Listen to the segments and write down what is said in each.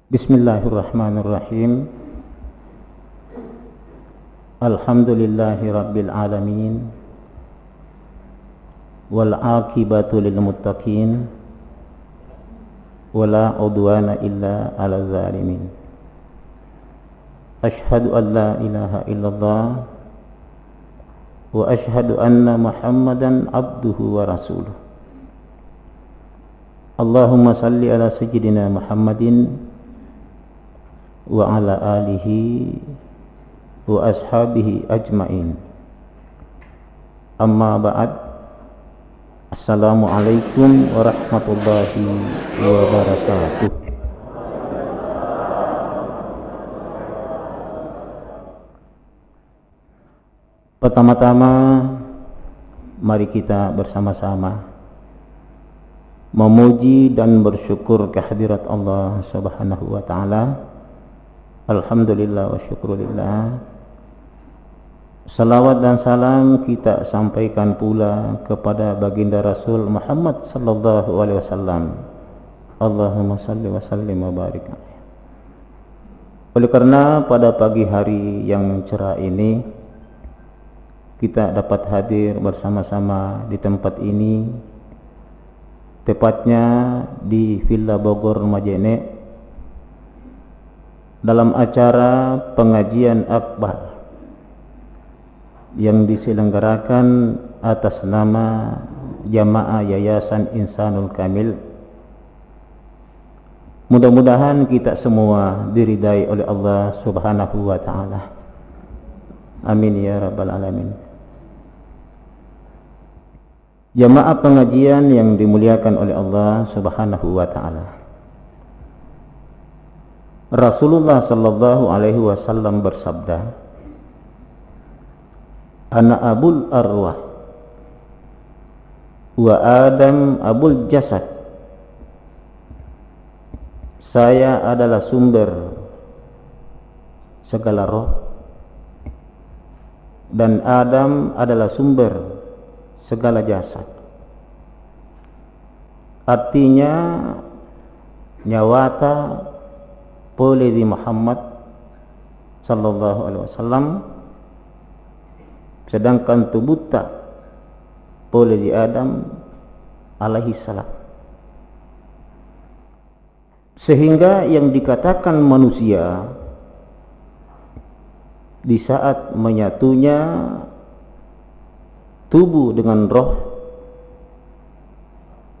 Bismillahirrahmanirrahim. Alhamdulillahi rabbil alamin. Wal aqibatu lil muttaqin. Wala udwana illa 'alal zalimin. Asyhadu an la ilaha illallah wa asyhadu anna Muhammadan abduhu wa rasuluh. Allahumma salli ala sayyidina Muhammadin wa ala alihi wa ashabihi ajma'in. Amma ba'd. Assalamualaikum warahmatullahi wabarakatuh. Pertama-tama mari kita bersama-sama memuji dan bersyukur kehadirat Allah Subhanahu wa taala. Alhamdulillah wa syukurillah. Salawat dan salam kita sampaikan pula kepada baginda Rasul Muhammad sallallahu alaihi wasallam. Allahumma salli wa sallim wa barik. Oleh karena pada pagi hari yang cerah ini kita dapat hadir bersama-sama di tempat ini, tepatnya di Villa Bogor Majene, dalam acara pengajian akbar yang diselenggarakan atas nama Jamaah Yayasan Insanul Kamil. Mudah-mudahan kita semua diridai oleh Allah Subhanahu wa taala. Amin ya rabbal alamin. Jamaah pengajian yang dimuliakan oleh Allah Subhanahu wa taala. Rasulullah sallallahu alaihi wasallam bersabda, "Ana abul arwah wa Adam abul jasad." Saya adalah sumber segala roh dan Adam adalah sumber segala jasad. Artinya nyawata boleh di Muhammad sallallahu alaihi wasallam, sedangkan tubuh tak boleh di Adam alaihi salam. Sehingga yang dikatakan manusia di saat menyatunya tubuh dengan roh,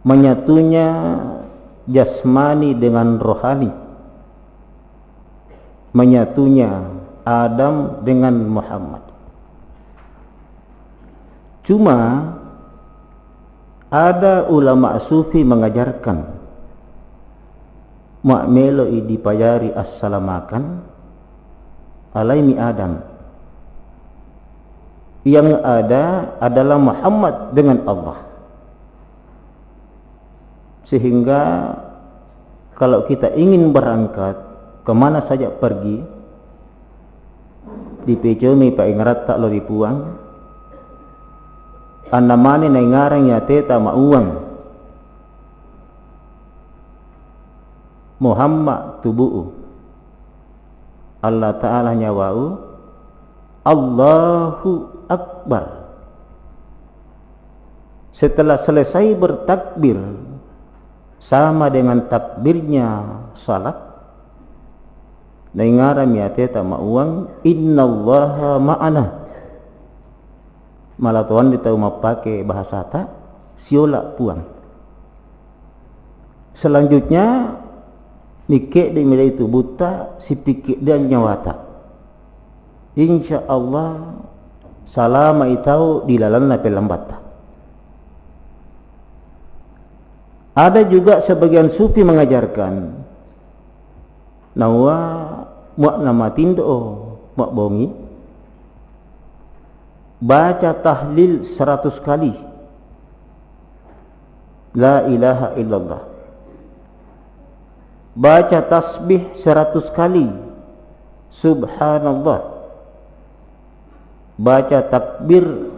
menyatunya jasmani dengan rohani, menyatunya Adam dengan Muhammad. Cuma ada ulama sufi mengajarkan mak meloi dipayari assalamakan alaimi Adam. Yang ada adalah Muhammad dengan Allah. Sehingga kalau kita ingin berangkat kemana saja pergi, di pejomi pa ingarat tak lo dipuang, anamani na ingarang ya teta mauang, Muhammad tubu'u, Allah Ta'ala nyawa'u, Allahu Akbar. Setelah selesai bertakbir sama dengan takbirnya salat, na ingaram ya teta mauang, innallaha ma'ana. Malah tuan ditau mapake bahasa tak siola puang. Selanjutnya nikek di milai itu buta si pikir dan nyawata. Insya Allah salama itau dilalan na pelambata. Ada juga sebagian sufi mengajarkan nawa muak nama tindo muak bongi baca tahlil 100 kali la ilaha illallah, baca tasbih 100 kali subhanallah, baca takbir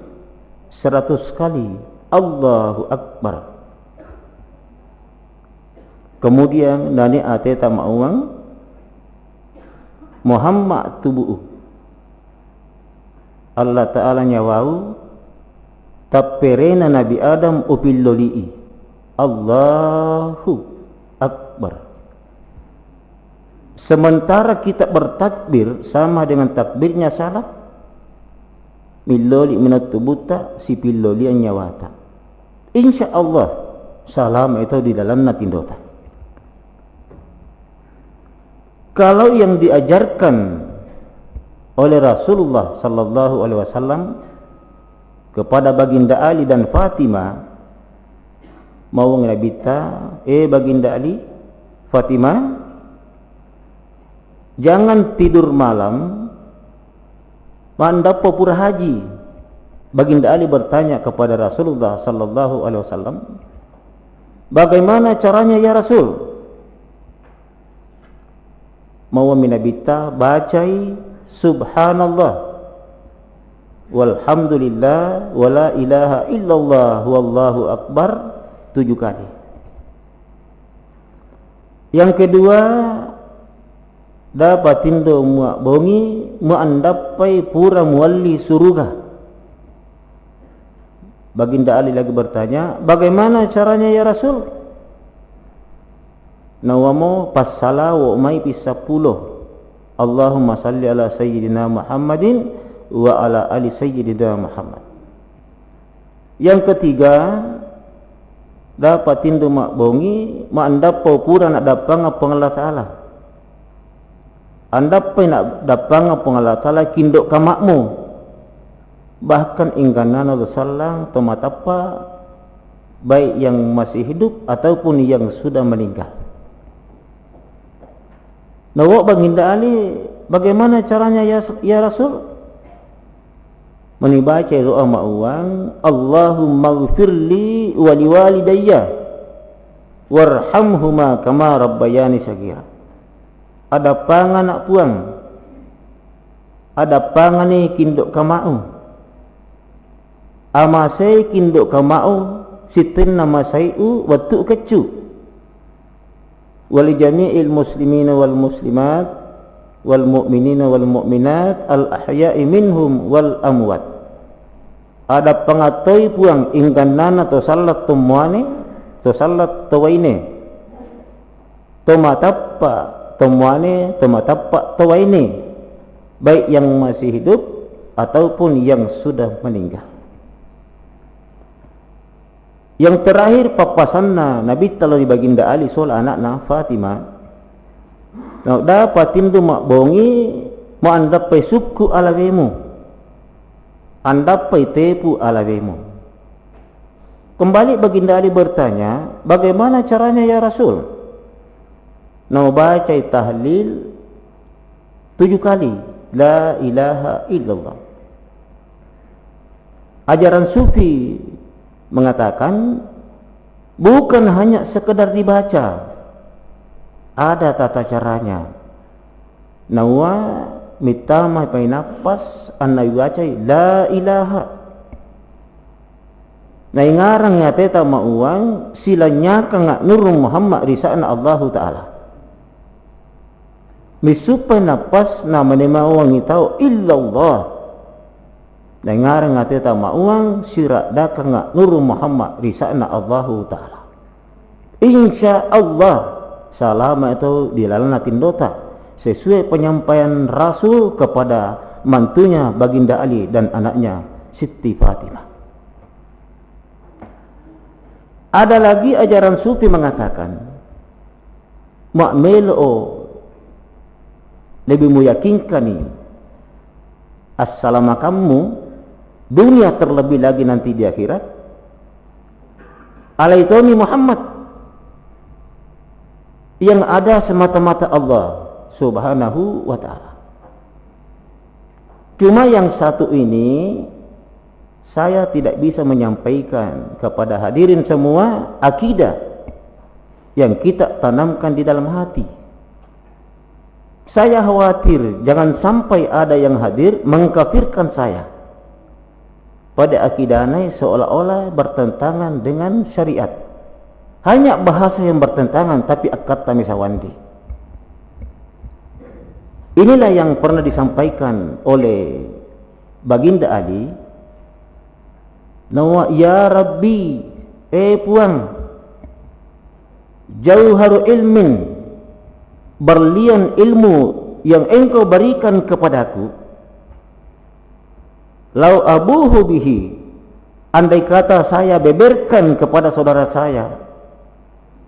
100 kali Allahu Akbar. Kemudian nani ate tamauang Muhammad tubuh Allah Ta'ala nyawau taperena Nabi Adam upilloli'i Allahu Akbar. Sementara kita bertakbir sama dengan takbirnya salah, milloli minat tubuta si pillolian nyawata. Insya Allah salam itu di dalam natindota. Kalau yang diajarkan oleh Rasulullah sallallahu alaihi wasallam kepada baginda Ali dan Fatimah, mau ngabita baginda Ali, Fatimah, jangan tidur malam mandap pura haji. Baginda Ali bertanya kepada Rasulullah sallallahu alaihi wasallam, bagaimana caranya ya Rasul? Mau minabita bacai subhanallah walhamdulillah wala ilaha illallah wallahu akbar 7 kali. Yang kedua, dapatindo muak bongi muandapai pura mualli surga. Baginda Ali lagi bertanya, bagaimana caranya ya Rasul? Nawamo passala wa umai pisapuluh Allahumma salli ala sayyidina Muhammadin wa ala ali sayyidina Muhammad. Yang ketiga, dapatin mak bongi maandap pura nak dapang apa Allah Ta'ala. Andap nak dapang apa Allah Ta'ala kindok kamakmu. Bahkan ingkanan Rasulullah tomatapa baik yang masih hidup ataupun yang sudah meninggal. Nawak baginda Ali, bagaimana caranya ya Rasul? Menibaca doa ma'uang, Allahumma ghfirli wa liwalidayya warhamhuma kama rabbayani saghira. Ada pangan nak puang, ada pangan ni kindok kamau, amasai kindok kamau sitin nama sayu watu kecu. Wali jami'il muslimina wal muslimat wal mu'minina wal mu'minat al ahya'i minhum wal amwat. Ada pengatoi puang ingkanan atau salat tumuane atau salat tawaine tomatapa tumuane tomatapa tawaine, baik yang masih hidup ataupun yang sudah meninggal. Yang terakhir papasanna Nabi talo di baginda Ali soal anakna Fatimah. Nah, dapatin tu mak bongi mau andapai suku alawemu, andapai tepu alawemu. Kembali baginda Ali bertanya, bagaimana caranya ya Rasul? Nah, baca tahlil 7 kali, la ilaha illallah. Ajaran sufi mengatakan bukan hanya sekedar dibaca, ada tata caranya. Nawa mitama pai nafas anna yuacai la ilaha. Na ngarang ya teta mauang silanya kang nur Muhammad risana Allah Taala. Misupai nafas na menema uang itau illallah. Dengar ngate ta mauang sirak dakang nur Muhammad risana Allahu Ta'ala. Insya Allah salama itu dilalana tindota sesuai penyampaian Rasul kepada mantunya baginda Ali dan anaknya Siti Fatimah. Ada lagi ajaran sufi mengatakan mu'melo lebih meyakinkan ni assalamu kamu dunia terlebih lagi nanti di akhirat alaitoni Muhammad yang ada semata-mata Allah subhanahu wa ta'ala. Cuma yang satu ini saya tidak bisa menyampaikan kepada hadirin semua akidah yang kita tanamkan di dalam hati. Saya khawatir jangan sampai ada yang hadir mengkafirkan saya pada akidahnya seolah-olah bertentangan dengan syariat. Hanya bahasa yang bertentangan tapi akad tamisawandi. Inilah yang pernah disampaikan oleh Baginda Ali. Nawa ya Rabbi, puang, jauharu ilmin, berlian ilmu yang engkau berikan kepadaku. Lau abuhu bihi, andai kata saya beberkan kepada saudara saya,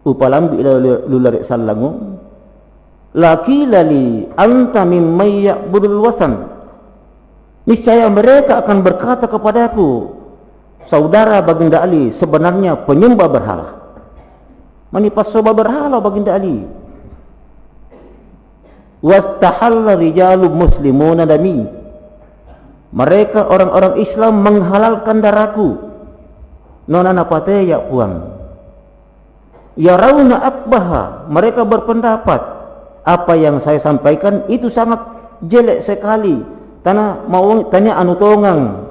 upalambi lularik sallangu, laki lali anta mimman ya'budul wasan, niscaya mereka akan berkata kepadaku, saudara Baginda Ali sebenarnya penyembah berhala. Menipas soba berhala Baginda Ali. Wastahalla rijalu muslimuna dami, mereka orang-orang Islam menghalalkan darahku. Nona napate ya puang. Ya rauna akbaha, mereka berpendapat apa yang saya sampaikan itu sangat jelek sekali. Tanah mau tanya anu tongang,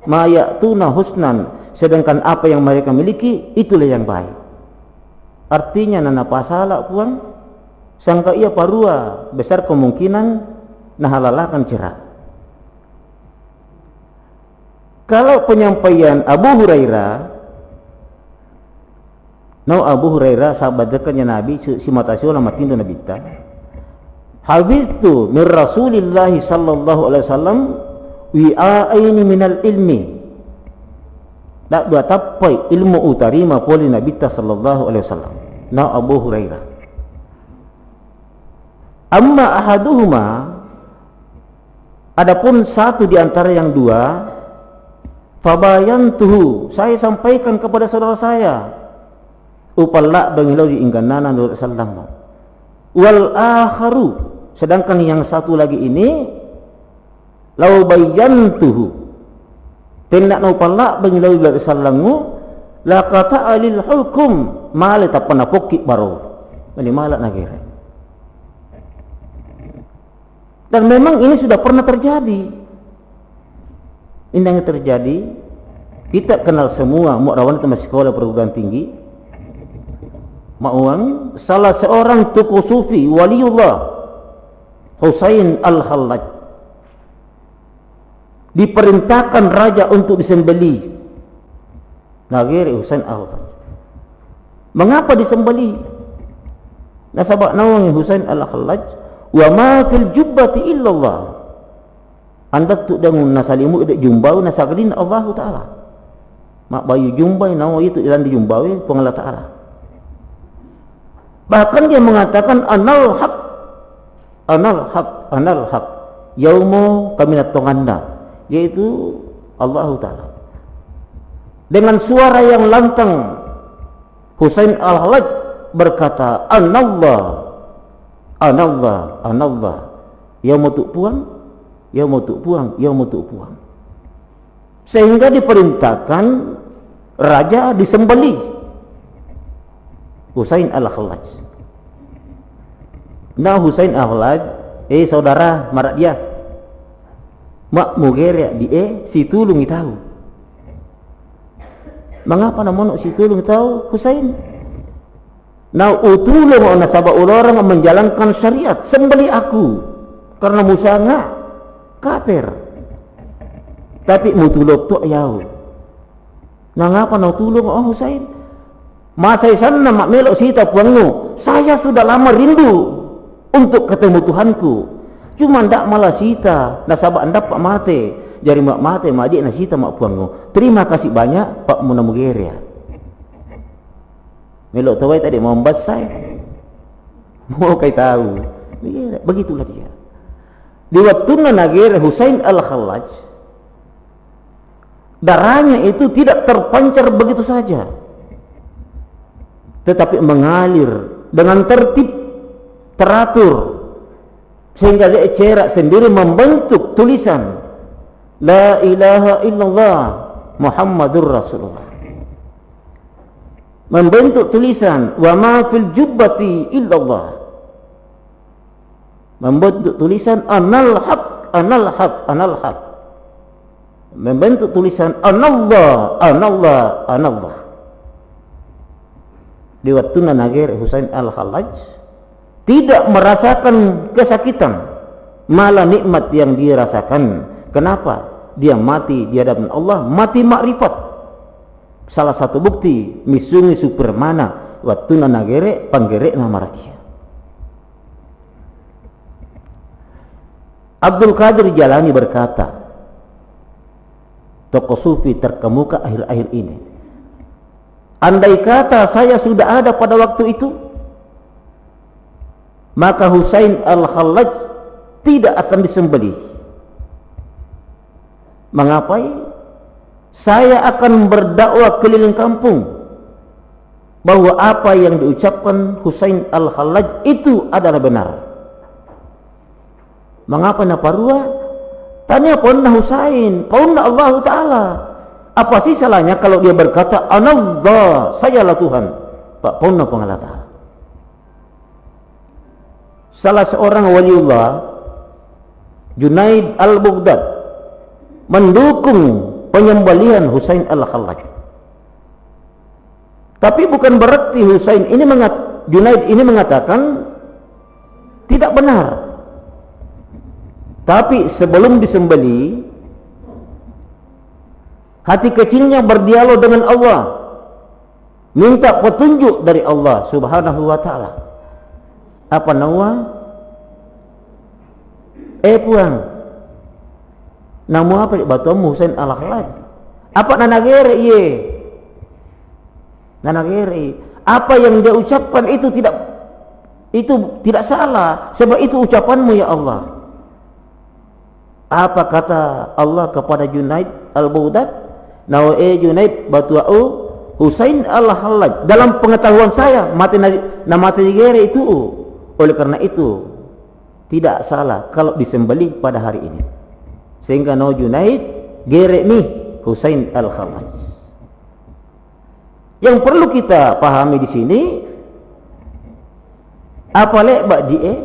mayatuna husnan, sedangkan apa yang mereka miliki itulah yang baik. Artinya nana pasalak puang, sangka ia parua, besar kemungkinan nahalalakan cerak. Kalau penyampaian Abu Hurairah, Abu Hurairah sahabat dekatnya Nabi, si matasyo lama tindu Nabi ta. Habis min Rasulillah sallallahu alaihi wasallam wi'aini minal ilmi. Tak dua tapai ilmu utarima poli Nabi ta sallallahu alaihi wasallam. Abu Hurairah. Amma ahaduhuma, adapun satu di antara yang dua, fabayantuhu, saya sampaikan kepada saudara saya, upalla bangilau diingganana Nabi sallallahu. Wal akharu, sedangkan yang satu lagi ini, lau bayantuhu, tindak upalla bangilau Nabi sallallahu, la kata alil hukum, mali tapana pokki baru, ini malak nagire. Dan memang ini sudah pernah terjadi. Ini yang terjadi. Kita kenal semua mu'rawan itu masih sekolah perguruan tinggi. Ma'uang salah seorang tokoh sufi waliullah Husain Al-Hallaj diperintahkan raja untuk disembeli. Nagiri Husain Al-Hallaj. Mengapa disembeli? Nasabak nawang Husain Al-Hallaj, wa ma fil jubbati illallah, anda tu dangun nasalimu ide jumbau nasagrin Allah Ta'ala, mak bayu jumbai nawa itu ilan di jumbawi pengalah Ta'ala. Bahkan dia mengatakan anal haq, anal haq, anal haq, yaumu kaminat tonganda, yaitu Allah Ta'ala. Dengan suara yang lantang Husain Al-Hallaj berkata anallah, anallah, anallah, yaumu puang, yaumu puang, yaumu puang. Sehingga diperintahkan raja disembeli Husain Al-Hallaj. Nah Husain Al-Hallaj, saudara marak dia, mak mugeria di si tulung tahu. Mengapa namun si tulung tahu Husain? Nah utulung ona sabak orang menjalankan syariat, sembeli aku karena Musa enggak kafir. Tapi mutulok tu yau. Nah ngapa nak tulung Husain? Masa sana mak melok sita puangmu. Saya sudah lama rindu untuk ketemu Tuhanku. Cuma ndak malah sita, nah sabak ndak pak mate. Jari mak mate mak adik nak sita mak puangmu. Terima kasih banyak Pak Munamugeria. Melok tawai tadi mau membasai, mau kau tahu, begitulah dia. Di waktu nagir Husain Al-Hallaj, darahnya itu tidak terpancar begitu saja, tetapi mengalir dengan tertib, teratur, sehingga dia cerak sendiri membentuk tulisan La ilaha illallah Muhammadur Rasulullah. Membentuk tulisan wa ma fil jubbati illallah, membentuk tulisan anal haq, anal haq, anal haq, membentuk tulisan anallah, anallah, anallah. Di waktu nagir Husain Al-Hallaj tidak merasakan kesakitan, malah nikmat yang dia rasakan. Kenapa? Dia mati di hadapan Allah, mati makrifat. Salah satu bukti misungi supermana wattuna nagere panggere nama rakyat. Abdul Qadir Jalani berkata, tokoh sufi terkemuka akhir-akhir ini, andai kata saya sudah ada pada waktu itu, maka Husain al-Hallaj tidak akan disembelih. Mengapai? Saya akan berdakwah keliling kampung bahwa apa yang diucapkan Husain al-Hallaj itu adalah benar. Mengapa naparua? Tanya ponna Husain, ponna Allah Ta'ala. Apa sih salahnya kalau dia berkata Anallah, sayalah Tuhan. Pak ponna Allah Ta'ala. Salah seorang waliullah, Junaid al-Baghdad, mendukung penyembelihan Husain al-Hallaj. Tapi bukan berarti Junaid ini mengatakan tidak benar. Tapi sebelum disembeli, hati kecilnya berdialog dengan Allah, minta petunjuk dari Allah Subhanahu wa Ta'ala. Apa nawa? Puang, namu apa batumu Husain al-Hallaj? Apa nanagere ye? Nanagere. Apa yang dia ucapkan itu tidak salah, sebab itu ucapanmu ya Allah. Apa kata Allah kepada Junaid al-Baghdad? Nawa Junaid batu'u Husain al-Hallaj. Dalam pengetahuan saya mati gere itu. Oleh karena itu tidak salah kalau disembelih pada hari ini. Sehingga Nawa Junaid gere nih Husain al-Hallaj. Yang perlu kita pahami di sini, apa lebak die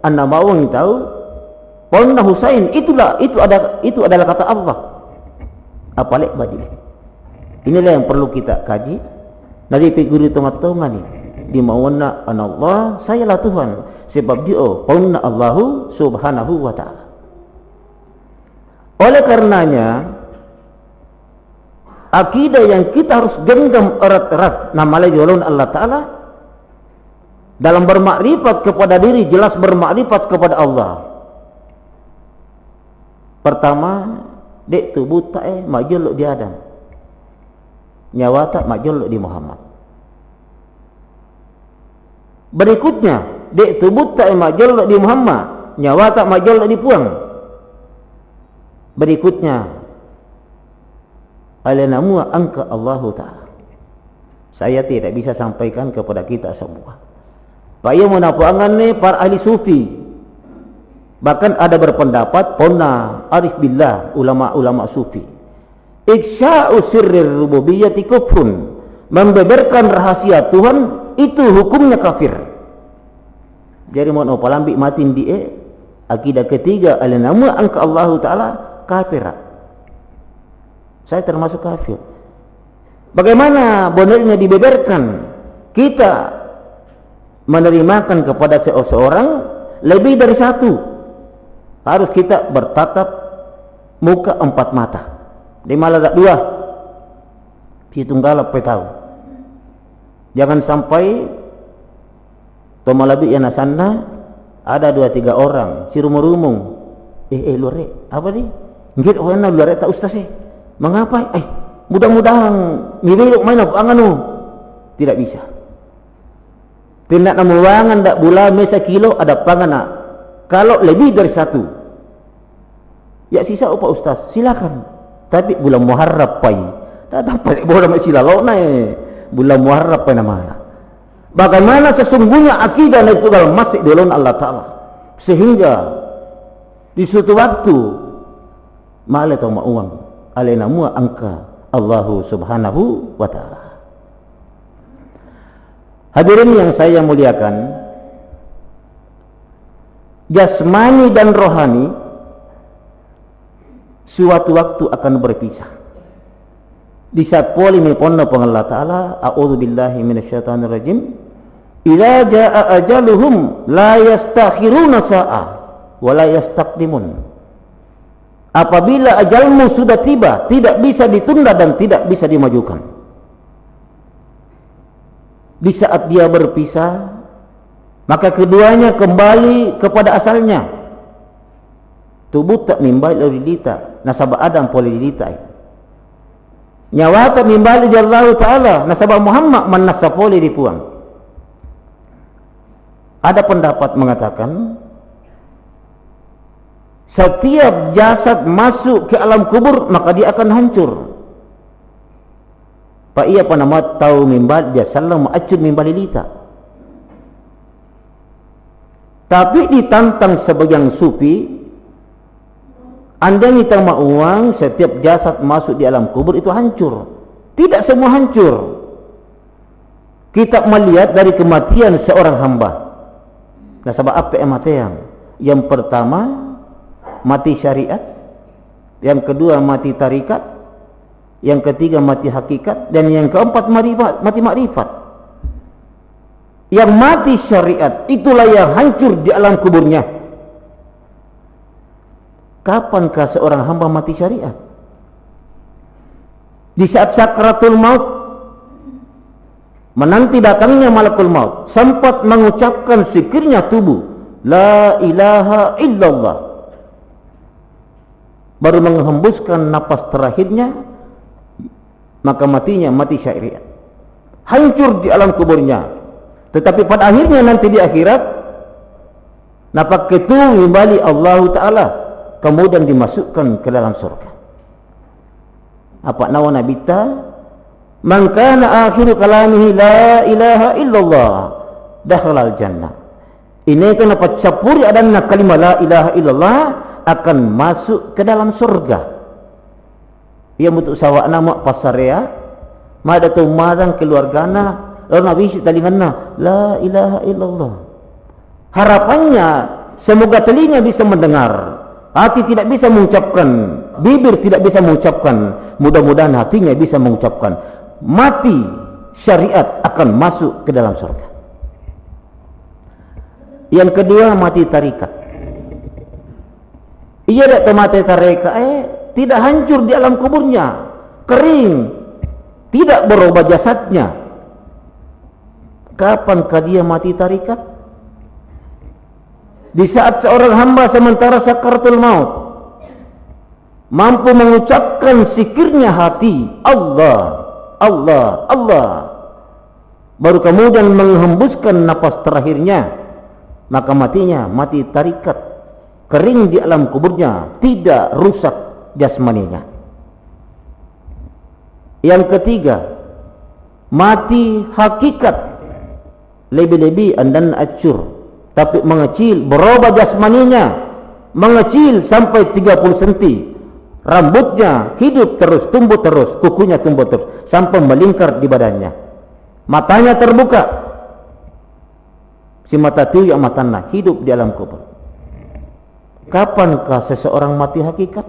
anda mau tahu? Ponna Husain itu adalah kata Allah. Apa lek badi? Inilah yang perlu kita kaji. Dari figuri tengah-tengah ni, di mawana Allah, sayalah Tuhan. Sebab dia ponna Allahu Subhanahu wa Ta'ala. Oleh karenanya, akidah yang kita harus genggam erat-erat namanya jalan Allah Ta'ala dalam bermakrifat kepada diri, jelas bermakrifat kepada Allah. Pertama, dek tubuh tak majul di Adam, nyawa tak majul di Muhammad. Berikutnya, dek tubuh tak majul di Muhammad, nyawa tak majul di Puang. Berikutnya, alanamu angka Allah Ta'ala. Saya tidak bisa sampaikan kepada kita semua. Paya menapuangan ni para ahli sufi. Bahkan ada berpendapat ponna arif billah, ulama-ulama sufi, iksya'u sirrir rububiyyati kufrun, membeberkan rahasia Tuhan itu hukumnya kafir. Jadi mau palambi matin dia akidah ketiga alanamu angka Allah Ta'ala kafir. Saya termasuk kafir. Bagaimana benarnya dibeberkan? Kita menerimakan kepada seseorang lebih dari satu. Harus kita bertatap muka empat mata. Di malah tak dua. Si tunggal apa tahu. Jangan sampai tomalabi yang nasana ada 2-3 orang si rumung-rumung. Luare apa ni? Ngit orang luare tak ustaz mengapa? Mudah-mudahan mirip main apa anganu. Tidak bisa. Tindak namuangan dak bula mesa kilo ada pangana. Kalau lebih dari satu, ya sisa apa ustaz? Silakan. Tapi bulan Muharram pai. Tak dapat boleh sila lo naik. Bulan Muharram pai namanya. Bagaimana sesungguhnya akidah itu kalau masih di dalam Allah Ta'ala, sehingga di suatu waktu malah tau uang alena mua angka Allahu Subhanahu wa Ta'ala. Hadirin yang saya muliakan, jasmani dan rohani suatu waktu akan berpisah. Di saat poli meponna Allah Ta'ala, a'udzubillahi minasyaitonirrajim, idza jaa ajaluhum la yastakhiruna sa'ah wa la yastaqdimun. Apabila ajalmu sudah tiba, tidak bisa ditunda dan tidak bisa dimajukan. Di saat dia berpisah, maka keduanya kembali kepada asalnya. Tubuh tak nimbali lilita, nasabah Adam poli lilita. Nyawa tak nimbali Allah Ta'ala, nasabah Muhammad manasa poli dipuang. Ada pendapat mengatakan, setiap jasad masuk ke alam kubur maka dia akan hancur. Pak ia panama tahu mimbal dia salam acun mimbal lita. Tapi ditantang sebagian sufi, anda minta uang setiap jasad masuk di alam kubur itu hancur. Tidak semua hancur. Kita melihat dari kematian seorang hamba. Nah, sebab apa yang mati yang pertama mati syariat, yang kedua mati tarikat, yang ketiga mati hakikat, dan yang keempat mati makrifat. Yang mati syariat itulah yang hancur di alam kuburnya. Kapankah seorang hamba mati syariat? Di saat sakratul maut, menanti datangnya malakul maut, sempat mengucapkan zikirnya tubuh, la ilaha illallah. Baru menghembuskan napas terakhirnya, maka matinya mati syariat, hancur di alam kuburnya. Tetapi pada akhirnya nanti di akhirat, napak ketu kembali Allah Ta'ala, kemudian dimasukkan ke dalam surga. Apa nawa nabita? Man kana akhiru kalamihi la ilaha illallah dakhalal jannah. Ini kenapa capuri adanya kalimat la ilaha illallah akan masuk ke dalam surga. Ia untuk sawak nama pasarea, mada tu madang keluargana, lalu nabi talingana la ilaha illallah. Harapannya semoga telinga bisa mendengar, hati tidak bisa mengucapkan, bibir tidak bisa mengucapkan, mudah-mudahan hatinya bisa mengucapkan. Mati syariat akan masuk ke dalam surga. Yang kedua mati tarikat. Ia tak mati tarikat tidak hancur di alam kuburnya, kering, tidak berubah jasadnya. Kapankah dia mati tarikat? Di saat seorang hamba sementara sakaratul maut mampu mengucapkan zikirnya hati, Allah, Allah, Allah, baru kemudian menghembuskan napas terakhirnya, maka matinya mati tarikat, kering di alam kuburnya, tidak rusak jasmaninya. Yang ketiga mati hakikat, lebih-lebih andan acur, tapi mengecil, berubah jasmaninya, mengecil sampai 30 cm. Rambutnya hidup terus, tumbuh terus, kukunya tumbuh terus, sampai melingkar di badannya. Matanya terbuka, si mata tu yang matanya hidup di alam kubur. Kapankah seseorang mati hakikat?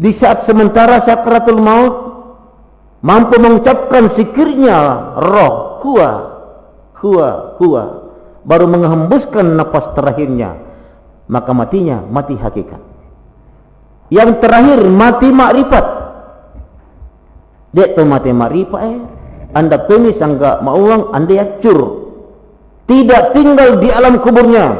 Di saat sementara sakratul maut mampu mengucapkan zikirnya roh, huwa, huwa, huwa, baru menghembuskan napas terakhirnya, maka matinya mati hakikat. Yang terakhir mati makrifat. Dia tu mati makrifat anda tumis angga mauang anda hancur, tidak tinggal di alam kuburnya,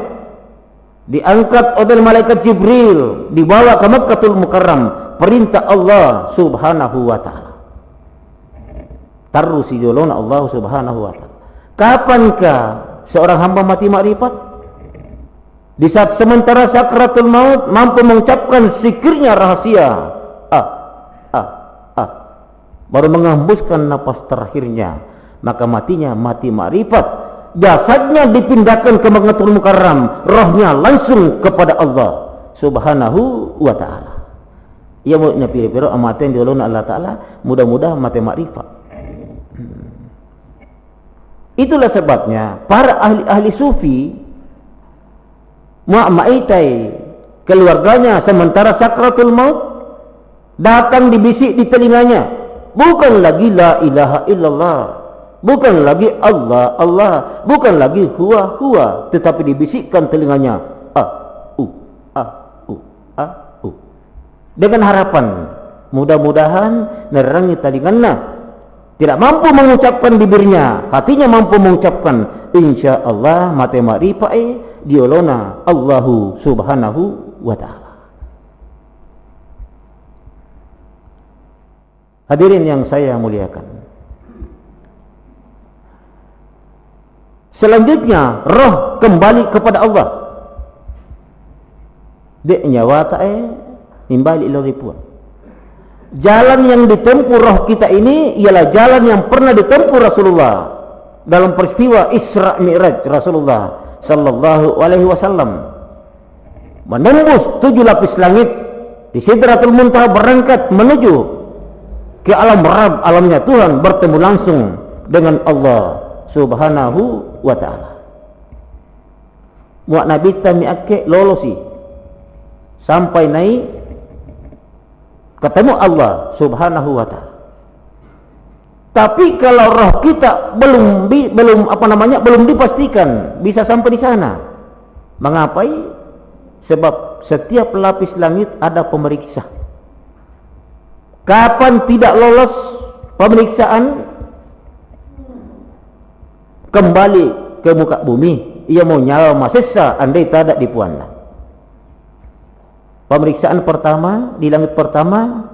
diangkat oleh malaikat Jibril, dibawa ke Makkahul Mukarram, perintah Allah Subhanahu wa Ta'ala. Taruh si jolona Allah Subhanahu wa Ta'ala. Kapankah seorang hamba mati makrifat? Di saat sementara sakratul maut mampu mengucapkan zikirnya rahasia, baru menghembuskan napas terakhirnya, maka matinya mati makrifat. Jasadnya dipindahkan ke Makkahul Mukarram, rohnya langsung kepada Allah Subhanahu wa Ta'ala. Ia mau napiro amaten di Allah Ta'ala, mudah-mudahan mati makrifat. Itulah sebabnya para ahli-ahli sufi ma'maitai keluarganya sementara sakratul maut datang dibisik di telinganya, bukan lagi la ilaha illallah, bukan lagi Allah, Allah, bukan lagi huwa, huwa, tetapi dibisikkan telinganya dengan harapan mudah-mudahan nerangi telingannya, tidak mampu mengucapkan bibirnya, hatinya mampu mengucapkan insya Allah mate maripae diolona Allahu subhanahu wa ta'ala. Hadirin yang saya muliakan, selanjutnya roh kembali kepada Allah. Dek nyawa tae nimbali ilo ripuan. Jalan yang ditempuh roh kita ini ialah jalan yang pernah ditempuh Rasulullah dalam peristiwa Isra Mi'raj Rasulullah sallallahu alaihi wasallam. Menembus 7 lapis langit, di Sidratul Muntaha berangkat menuju ke alam Rabb, alamnya Tuhan, bertemu langsung dengan Allah subhanahu wa ta'ala. Muak Nabi tamiake lolosi sampai naik ketemu Allah subhanahu wa ta'ala. Tapi kalau roh kita belum dipastikan bisa sampai di sana. Mengapai? Sebab setiap lapis langit ada pemeriksa. Kapan tidak lolos pemeriksaan, kembali ke muka bumi, ia mau nyawa masessa andai tak ada dipuanna. Pemeriksaan pertama di langit pertama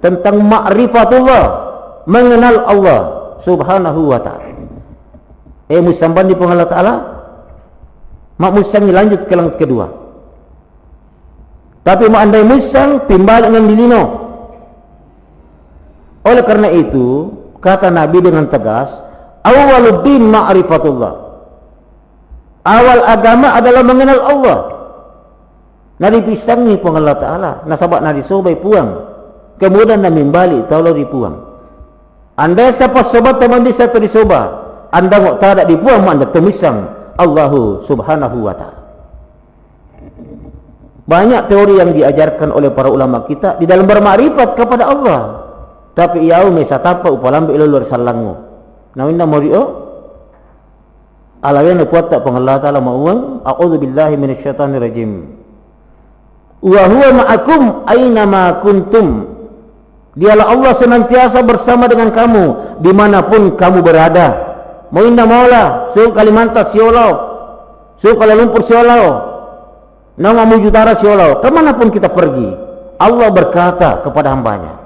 tentang ma'rifatullah, mengenal Allah subhanahu wa ta'ala. Musamban di pengalat ta'ala, mak musang lanjut ke langit kedua. Tapi mak andai musang timbal dengan dilino. Oleh karena itu kata Nabi dengan tegas, awaluddin ma'rifatullah, awal agama adalah mengenal Allah. Nadi pisang ni pun Allah Ta'ala, nasabak nadi sobai puang, kemudian nadi balik taulah dipuang. Anda siapa sobat teman di satu disoba, anda mau tak ada dipuang, anda temisang Allahu subhanahu wa ta'ala. Banyak teori yang diajarkan oleh para ulama kita di dalam bermakrifat kepada Allah. Tapi iau mesatapa upalambe ilulur salango. Nawinda morio alawena kuat pengallah ta'ala ma'uang a'udzubillahi minasyaitanir rajim. Wa huwa ma'akum aina ma kuntum. Dialah Allah senantiasa bersama dengan kamu dimanapun kamu berada. Mau inna maula suruh Kalimantan siolau, suruh Kuala Lumpur siolau, nama Mamuju Utara siolau, kemanapun kita pergi, Allah berkata kepada hambanya,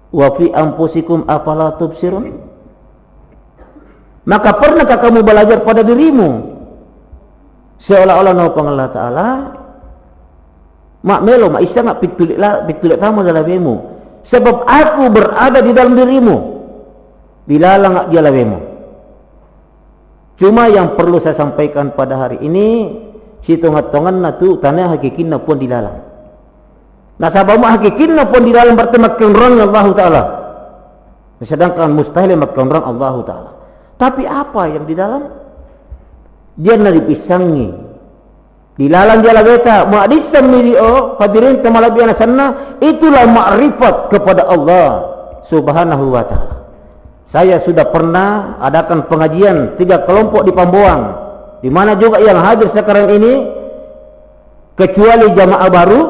wa fi anfusikum afala tubsirun. Maka pernahkah kamu belajar pada dirimu seolah-olah naupang Allah Ta'ala mak melo mak isa mak pitulik kamu dalam dirimu, sebab aku berada di dalam dirimu, dilalang ngak dia lawemu. Cuma yang perlu saya sampaikan pada hari ini, si tongat-tongan na tu tanah hakikin na pun dilalang. Nasabah mak hakikin na pun dilalang bertemu dengan Allah Ta'ala, sedangkan mustahil makan Allah Ta'ala. Tapi apa yang di dalam? Dia nari pisangi dilalang dia lageta mu'adisam milio hadirin temalabiana sana, itulah ma'rifat kepada Allah subhanahu wa ta'ala. Saya sudah pernah adakan pengajian 3 kelompok di Pambuang, di mana juga yang hadir sekarang ini kecuali jamaah baru,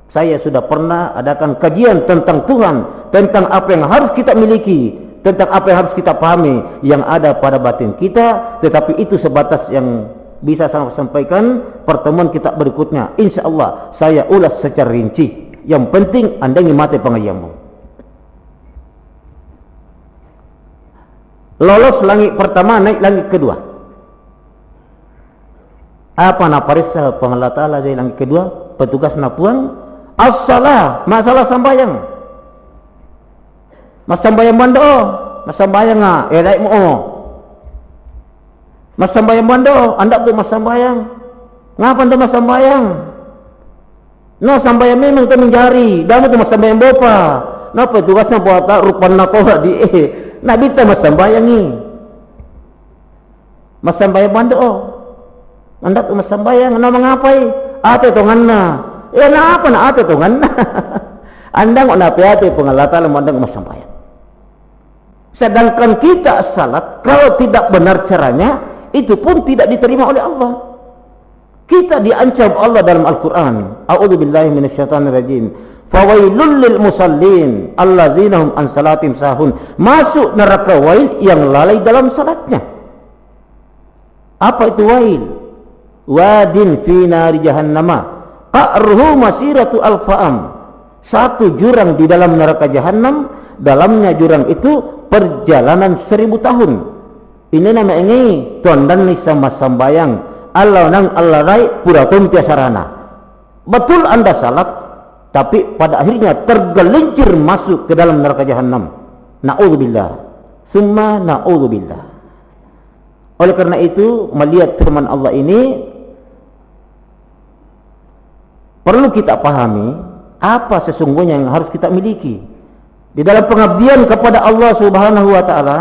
saya sudah pernah adakan kajian tentang Tuhan, tentang apa yang harus kita miliki, tentang apa yang harus kita pahami yang ada pada batin kita. Tetapi itu sebatas yang bisa saya sampaikan. Pertemuan kita berikutnya insya Allah saya ulas secara rinci. Yang penting anda ngimati pengajianmu. Lolos langit pertama, naik langit kedua. Apa na parisa pengalat Allah dari langit kedua? Petugas napuan as-salah, masalah sambayang. Mas sambayang bando, mas sambayang nga, daik mo. Mas sambayang bando, anda tu mas sambayang. Ngapa anda mas sambayang? No sambayang memang tu menjari, damu tu mas sambayang bopa. Napa tugasnya buat rupan nakola di Nabi tu mas sambayang ni. Mas sambayang bando, anda tu mas sambayang, nama ngapai? Ate tu ngana. Na apa na ate tu ngana? Anda ngok napi ate pengalatan lemandang mas sambayang. Sedangkan kita salat, kalau tidak benar caranya, itu pun tidak diterima oleh Allah. Kita diancam Allah dalam Al-Quran. A'udzubillahi minasyaitonirrajim. Fawailul lil musallin alladzina hum an salatim sahun. Masuk neraka wail yang lalai dalam salatnya. Apa itu wail? Wadin fi nari jahannama qa'ruhu masiratu alfa'am. Satu jurang di dalam neraka jahanam, dalamnya jurang itu perjalanan 1000 tahun. Ini nama ini tondan ni sama sambayang Allah nang Allah rai pura tumpia sarana. Betul anda salat, tapi pada akhirnya tergelincir masuk ke dalam neraka jahanam. Na'udzubillah. Summa na'udzubillah. Oleh karena itu, melihat firman Allah ini, perlu kita pahami apa sesungguhnya yang harus kita miliki di dalam pengabdian kepada Allah Subhanahu wa taala,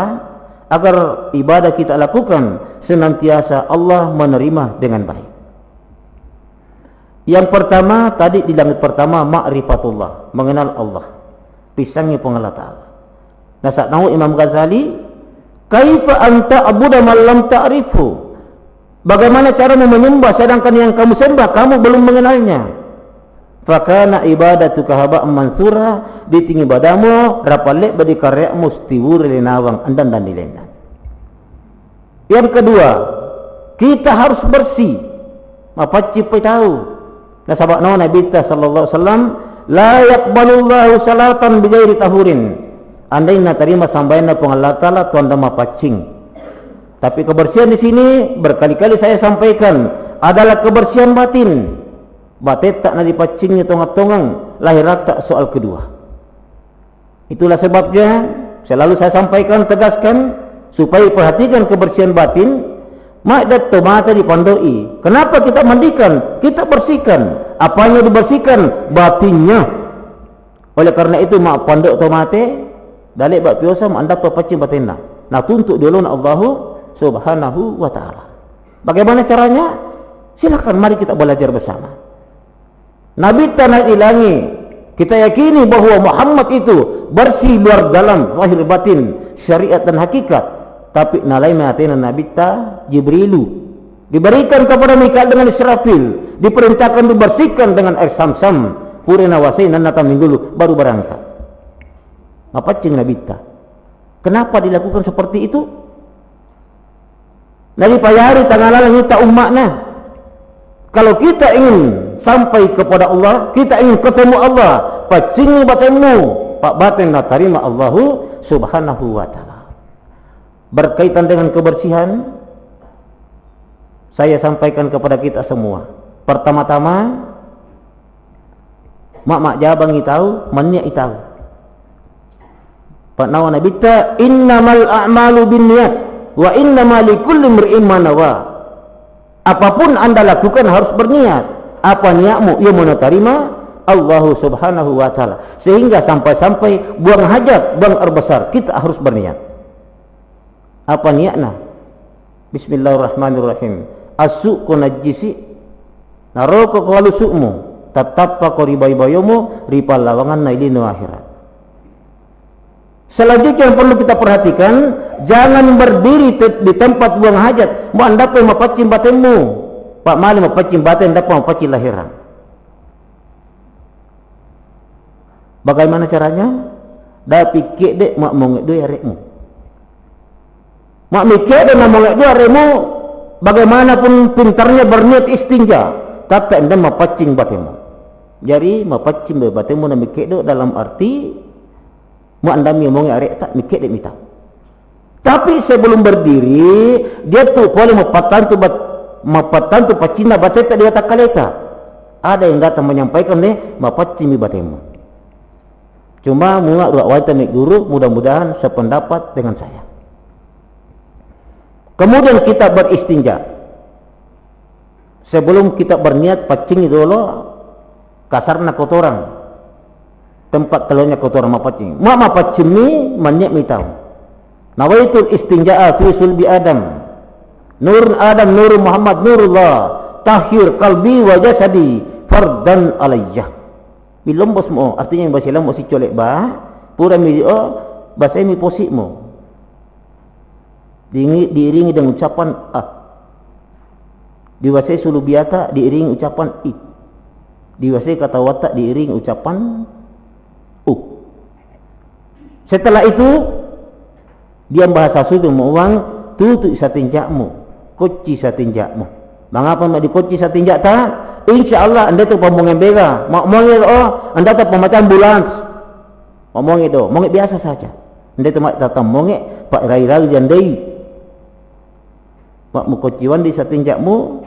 agar ibadah kita lakukan senantiasa Allah menerima dengan baik. Yang pertama tadi di langit pertama, ma'rifatullah, mengenal Allah, pisangnya pengenal ta'ala. Nah, saat tahu Imam Ghazali, kaifa anta abuda man lam ta'rifu, bagaimana caramu menyembah sedangkan yang kamu sembah kamu belum mengenalnya. Fakana ibadatu kahaba mansura, ditinggi badamu rapalek badi karyamu stiwur linawang andan dan dilendan. Yang kedua, kita harus bersih. Apa cipai tahu? Nah, sahabat Nabi sallallahu alaihi wasallam, la yaqbalullahu salatan bighairi tahurin. Andai nak terima sambayana pun Allah Taala tuan dama pacing. Tapi kebersihan di sini berkali-kali saya sampaikan adalah kebersihan batin. Batet tak nak dipacingnya tongang-tongang, lahir tak soal kedua. Itulah sebabnya selalu saya sampaikan, tegaskan, supaya perhatikan kebersihan batin. Mak dat tomata dipandoi. Kenapa kita mandikan? Kita bersihkan. Apanya dibersihkan? Batinnya. Oleh karena itu mak pandok tomate, dalik bak piosa mak anda pepacing batinna. Nah, tuntut dulu Allah Subhanahu wa taala. Bagaimana caranya? Silakan mari kita belajar bersama. Nabi tanah ilangi, kita yakini bahwa Muhammad itu bersih luar dalam, zahir batin, syariat dan hakikat. Tapi nalai matina Nabi ta Jibrilu diberikan kepada Mikail dengan Israfil, diperintahkan dibersihkan dengan air Samsam, purina wasainan nata minggulu baru berangkat. Apa cing Nabi ta? Kenapa dilakukan seperti itu? Nabi payari tanggalan kita umatnya. Kalau kita ingin sampai kepada Allah, kita ingin ketemu Allah, pacingi batinmu, pak batin nak terima Allahu Subhanahu wa taala. Berkaitan dengan kebersihan, saya sampaikan kepada kita semua. Pertama-tama, mak jabang tahu, mannya tahu. Pak nawa Nabi ta innamal a'malu binniyat wa innamal likulli imri'in ma nawa. Apapun anda lakukan harus berniat. Apa niatmu? Ia menerima Allah Subhanahu wa taala. Sehingga sampai-sampai buang hajat, buang air besar, kita harus berniat. Apa niatnya? Bismillahirrahmanirrahim. As-su'ku najisi naroko kalu su'mu tatappa qoribaybayomu ripal lawangan nailinu akhirat. Selanjutnya yang perlu kita perhatikan, jangan berdiri di tempat buang hajat. Mau anda pun mapacim batinmu, pak mali mapacim batin, dapat mapacim lahiran. Bagaimana caranya? Dah pikir dek mak mongek dua arekmu. Mak mikir dek mak mongek dua arekmu. Bagaimanapun pintarnya berniat istinja, tapi anda mapacim batinmu. Jadi mapacim batinmu nak mikir dek dalam arti mak anda mongek arek tak mikir dek minta. Tapi sebelum berdiri, dia tu boleh mapatan tu pacina bateta dia tak kaleta. Ada yang datang menyampaikan ni mapacimi batemu. Cuma mula urak waitan nik guru, mudah-mudahan sependapat dengan saya. Kemudian kita beristinja. Sebelum kita berniat pacingi dulu kasarna kotoran. Tempat telurnya kotoran mapacing. Mapacimi manyak mitau. Nawaitul istinja'a fi sulbi Adam. Nur Adam, Nur Muhammad, Nurullah. Tahhir qalbi wa jasadi fardan alayyah. Bilom bosmo, artinya yang bahasa Islam mesti colek bah, pura mi bahasa ini posikmu. diiringi dengan ucapan ah. Diwasai sulubiata diiringi ucapan i. Diwasai kata watak diiringi ucapan u. Setelah itu dia bahasa sudu uang tutu satinjakmu, koci satinjakmu. Mengapa mak dikoci satinjak ta? Insyaallah anda tu pemongeng bega. Mak mongeng anda tu pemacam ambulans. Ngomong itu, mongeng biasa saja. Anda tu mak datang mongeng pak rai-rai jandai. Mak mukociwan di satinjakmu.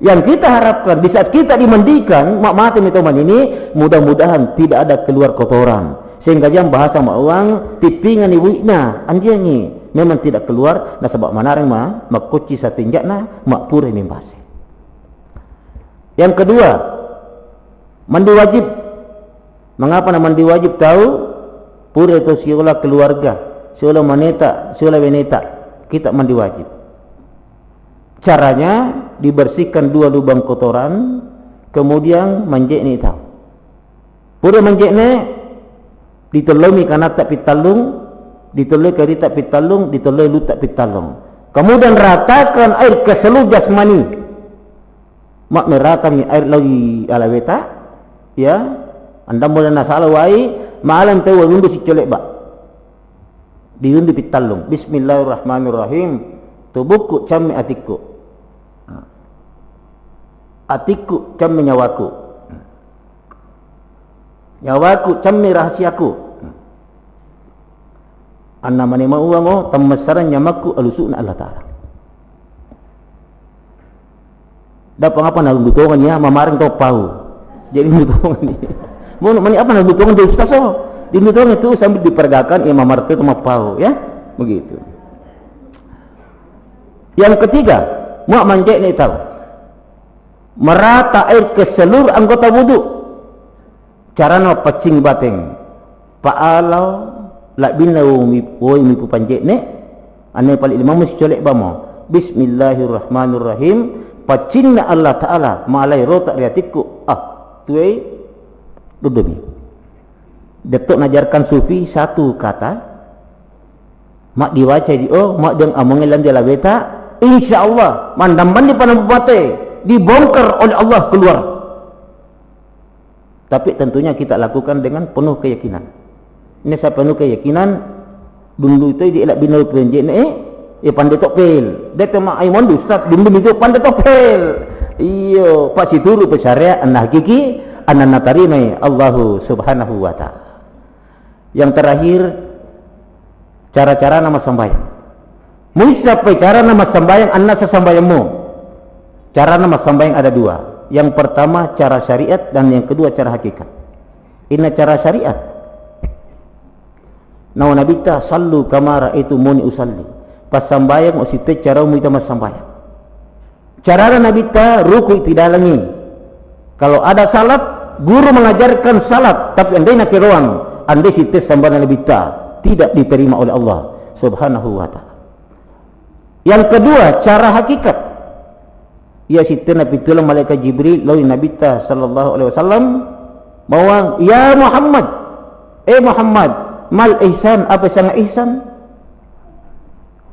Yang kita harapkan di saat kita dimandikan, mak mati teman ini, mudah-mudahan tidak ada keluar kotoran. Sehingga jam bahasa mak uang tipingan ibuina anjani memang tidak keluar. Nah sebab manareng mak koci satinjakna mak pure mimbase. Yang kedua, mandi wajib. Mengapa nama mandi wajib tahu? Pure itu siola keluarga, siola maneta, siola weneta. Kita mandi wajib. Caranya dibersihkan 2 lubang kotoran, kemudian manjek ni tahu. Pura manjek ni ditolongi karena tak pitalung, ditolong kari tak pitalung, ditolong lu tak pitalung. Kemudian ratakan air ke seluruh jasmani. Mak meratakan air lagi ala weta, ya. Anda mulai nasalah wai, malam tahu rundu si colek bak. Dirundu pitalung. Bismillahirrahmanirrahim. Tubuhku cami atiku. Atiku cami nyawaku. Nyawaku cami rahasiaku. Anna mani ma'uwango tammasaran nyamaku alusu'na Allah Ta'ala. Dapat apa nak butongan ya mamareng tau pau. Jadi butongan ni. Mau mani apa nak butongan di ustaz oh. Di butongan itu sambil diperagakan ya mamarte itu mapau ya. Begitu. Yang ketiga, mak manjek ni tahu. Merata air ke seluruh anggota wudu. Carana pacing bateng. Pa'alau lak binau woi mi panjek ni. Ane paling lima mesti colek bamo. Bismillahirrahmanirrahim. Pacingna Allah Ta'ala malai rotak riatiku. Tuai dudumi. Datuk najarkan sufi satu kata. Mak diwaca di mak deng amongelan dia labeta. InsyaAllah mandamban di panah bupate dibongkar oleh Allah keluar. Tapi tentunya kita lakukan dengan penuh keyakinan. Ini saya penuh keyakinan. Dulu itu dia elak binau penjek ni pandai topel. Dia temak aimon ustaz dulu itu pandai topel. Iyo pak situru pesyariat an hakiki an natarime Allahu Subhanahu wa taala. Yang terakhir cara-cara nama sembahyang. Muisapa cara nama sembahyang anna sesembayangmu. Cara nama sembahyang ada 2. Yang pertama cara syariat dan yang kedua cara hakikat. Ini cara syariat. Nawa Nabi ta sallu kama raaitumuni usalli. Pas sembahyang usite cara muita mas sembahyang. Cara Nabi ta ruku tidak langi. Kalau ada salat, guru mengajarkan salat tapi andai nak ruang, andai site sembahyang Nabi ta tidak diterima oleh Allah Subhanahu wa taala. Yang kedua, cara hakikat. Ya situ Nabi tulang malaikat Jibril lalu Nabi ta sallallahu alaihi wasallam bahwa ya Muhammad, Muhammad, mal ihsan apa sangat ihsan?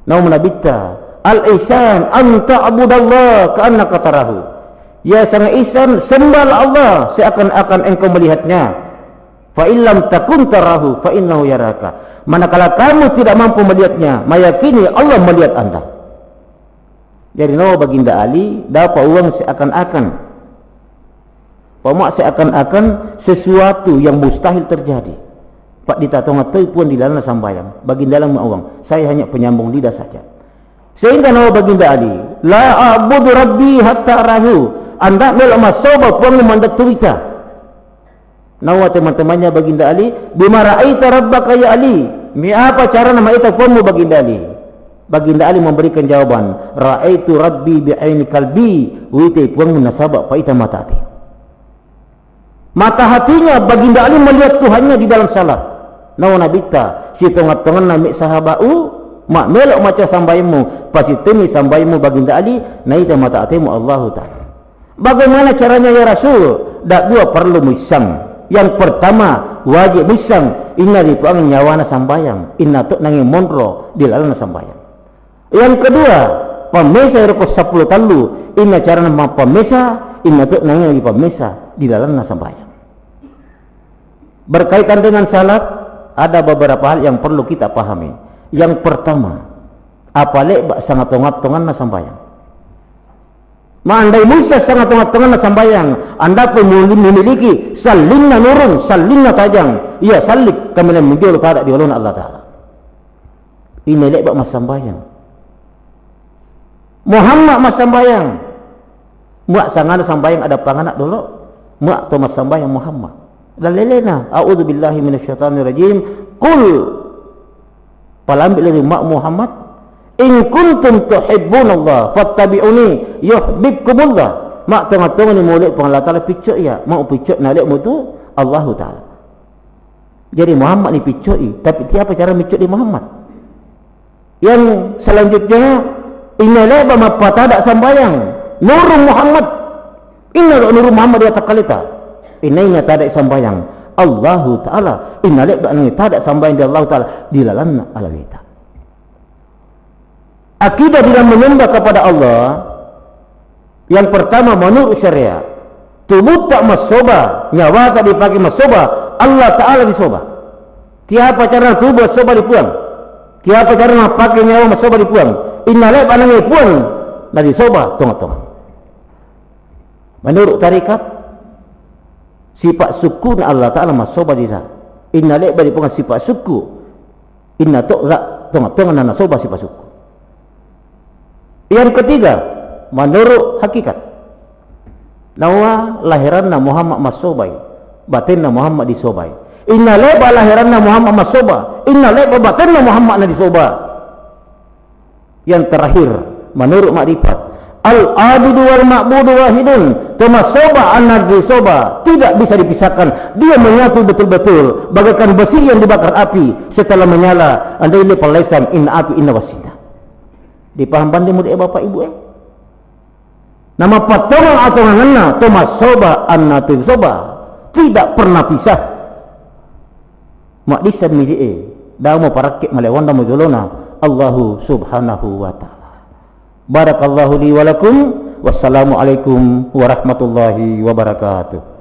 Naum Nabi ta al ihsan anta abudallah ka'annaka tarahu. Ya sangat ihsan sembah Allah seakan-akan engkau melihatnya. Fa illam takun tarahu fa innahu yaraka. Manakala kamu tidak mampu melihatnya, mayakini Allah melihat Anda. Jadi nawa baginda Ali dapat uang seakan-akan pamak seakan-akan sesuatu yang mustahil terjadi. Pak ditatonga tu pun di dalam sambayang baginda dalam uang. Saya hanya penyambung lidah saja. Sehingga nawa baginda Ali la a'budu rabbi hatta rahu. Anda melama sobat pun memandat turita. Nawa teman-temannya baginda Ali bima ra'aita rabbaka ya Ali. Mi apa cara nama itu pun baginda Ali? Baginda Ali memberikan jawaban, ra'aitu rabbi bi'aini kalbi, wite puang munasabah paita mata hati. Mata hatinya baginda Ali melihat Tuhannya di dalam salat. Nawa nabita, si tongat-tongan nami sahabau, mak melok maca sambaymu, pasti temi sambaymu baginda Ali, naita mata hatimu Allah Ta'ala. Bagaimana caranya ya Rasul? Dak dua perlu misang. Yang pertama wajib misang, inna di puang nyawana sambayang, inna tuk nangi monro di dalam sambayang. Yang kedua, pemesa rukun 10 talu. Inna cara nama pemesa, inna tu nanya lagi pemesa di dalam sembahyang. Berkaitan dengan salat, ada beberapa hal yang perlu kita pahami. Yang pertama, apalagi sangat tongat-tongan na sembahyang. Mandai Musa sangat tongat-tongan na sembahyang, anda pun memiliki salin na nurun, salin na tajang. Ia salik kami nak menjual kepada di ulun Allah Taala. Ini lek mas sembahyang. Muhammad mas sembahyang. Muak sangat sembahyang ada panganak dulu. Muak tu mas sembahyang Muhammad. Dan lelena, a'udzubillahi minasyaitonirrajim. Qul palambil dari mak Muhammad, in kuntum tuhibbunallah fattabi'uni yuhibbukumullah. Mak tengah-tengah ni mulut pun Allah Taala picuk ya, mau picuk nalik mu tu Allah Taala. Jadi Muhammad ni picuk tapi tiapa cara picuk di Muhammad? Yang selanjutnya, innalah bapa tak sembahyang nur Muhammad, inna nur Muhammad dia takalita. Inainya tak ada sembahyang Allah Taala, innalah bani tak ada sembahyang di Allah Taala di dalam alalita. Akidah dalam menyembah kepada Allah yang pertama menurut syariat, tubuh tak masoba, nyawa tak dipakai masoba, Allah Taala disoba. Tiapa cara tubuh soba dipuang, tiapa cara nak pakai nyawa masoba dipuang. Innalah bani puang dari soba tong-tong. Menurut tarikat, sifat suku Allah Taala masoba dia. Innalah bani puang sifat suku. Inna tu rak tong-tong nana soba sifat suku. Yang ketiga, menurut hakikat, nawa lahiranna Muhammad masobai, batinna Muhammad disobai. Inna leba lahiranna Muhammad masoba, inna leba batinna Muhammad disoba. Yang terakhir, menurut makrifat, al-abidu wal ma'budu wahidun, temasoba anak disoba, tidak bisa dipisahkan. Dia menyatu betul-betul bagaikan besi yang dibakar api setelah menyala. Andai lepal lesan inna api inna wasina. Dipaham pandai murid bapak ibu nama patongan atau ngana tomas soba anna soba tidak pernah pisah. Mak disan midi dah mau parakik malewan dah mujolona Allahu subhanahu wa ta'ala. Barakallahu li wa lakum. Wassalamu alaikum warahmatullahi wabarakatuh.